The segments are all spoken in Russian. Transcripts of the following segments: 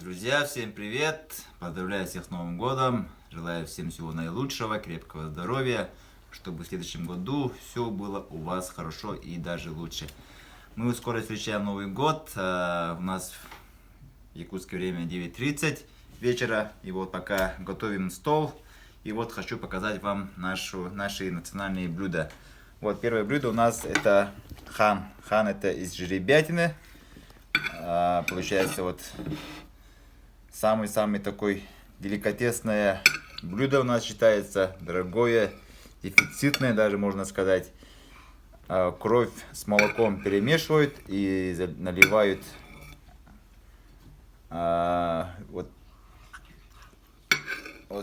Друзья, всем привет! Поздравляю всех с Новым годом! Желаю всем всего наилучшего, крепкого здоровья, чтобы в следующем году все было у вас хорошо и даже лучше. Мы скоро встречаем Новый год. У нас в якутское время 9:30 вечера. И вот пока готовим стол. И вот хочу показать вам наши национальные блюда. Вот первое блюдо у нас это хан. Хан это из жеребятины. Получается вот самый такой деликатесное блюдо у нас считается, дорогое, дефицитное даже можно сказать. Кровь с молоком перемешивают и наливают вот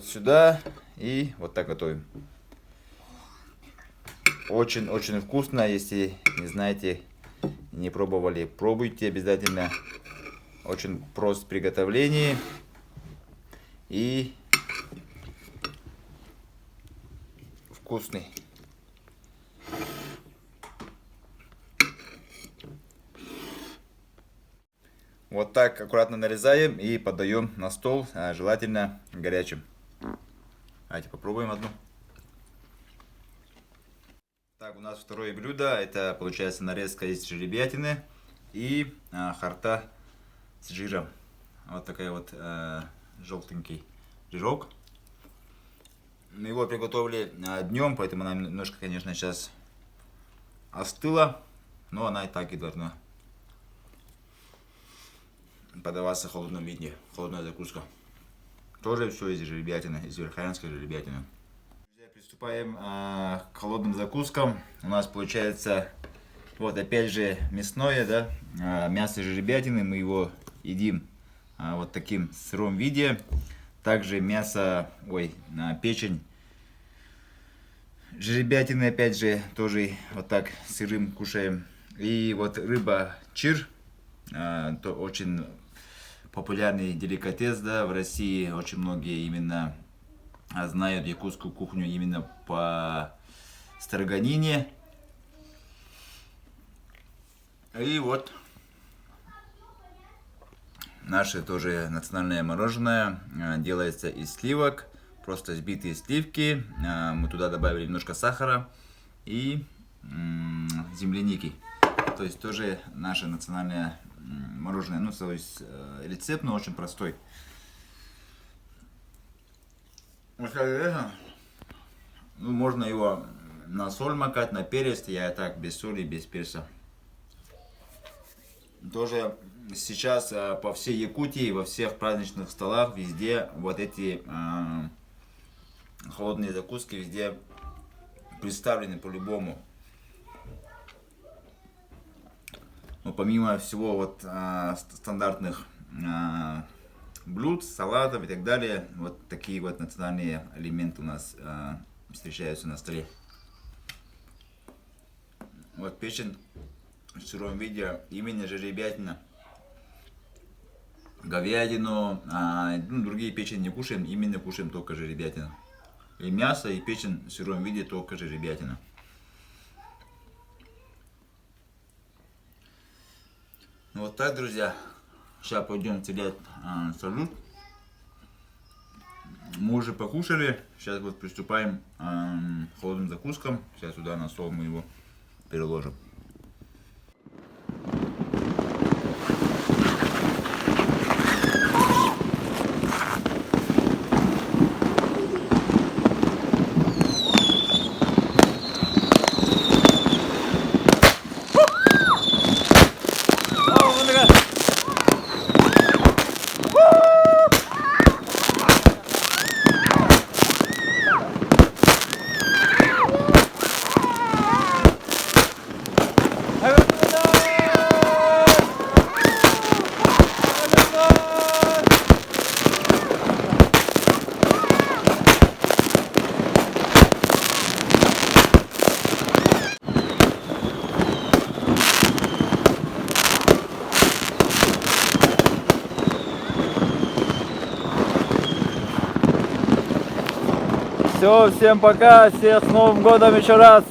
сюда и вот так готовим. Очень вкусно, если не знаете, не пробовали, пробуйте обязательно. Очень прост в приготовлении и вкусный. Вот так аккуратно нарезаем и подаем на стол, желательно горячим. Давайте попробуем одну. Так, у нас второе блюдо, это получается нарезка из жеребятины и харта с жиром. Вот такая вот желтенький жирок. Мы его приготовили днем, поэтому она немножко, конечно, сейчас остыла, но она и так и должна подаваться в холодном виде, холодная закуска. Тоже все из жеребятины, из верхоянской жеребятины. Приступаем к холодным закускам. У нас получается вот опять же мясное, да, мясо жеребятины, мы его едим вот таким сыром виде. Также мясо, печень жеребятины, опять же, тоже вот так сырым кушаем. И вот рыба чир, то очень популярный деликатес, да, в России. Очень многие именно знают якутскую кухню именно по строганине. И вот наше тоже национальное мороженое делается из сливок, просто взбитые сливки. Мы туда добавили немножко сахара и земляники. То есть тоже наше национальное мороженое. Ну, то есть рецепт, но очень простой. Ну, можно его на соль макать, на перец. Я так без соли, без перца. Тоже сейчас по всей Якутии, во всех праздничных столах, везде вот эти холодные закуски везде представлены по-любому. Но помимо всего вот стандартных блюд, салатов и так далее, вот такие вот национальные элементы у нас встречаются на столе. Вот печень в сыром виде, именно жеребятина. Говядину, другие печень не кушаем, именно кушаем только жеребятину. И мясо, и печень в сыром виде только жеребятина. Вот так, друзья. Сейчас пойдем стрелять салют. Мы уже покушали. Сейчас вот приступаем к холодным закускам. Сейчас сюда на стол мы его переложим. Все, всем пока, всех с Новым годом еще раз.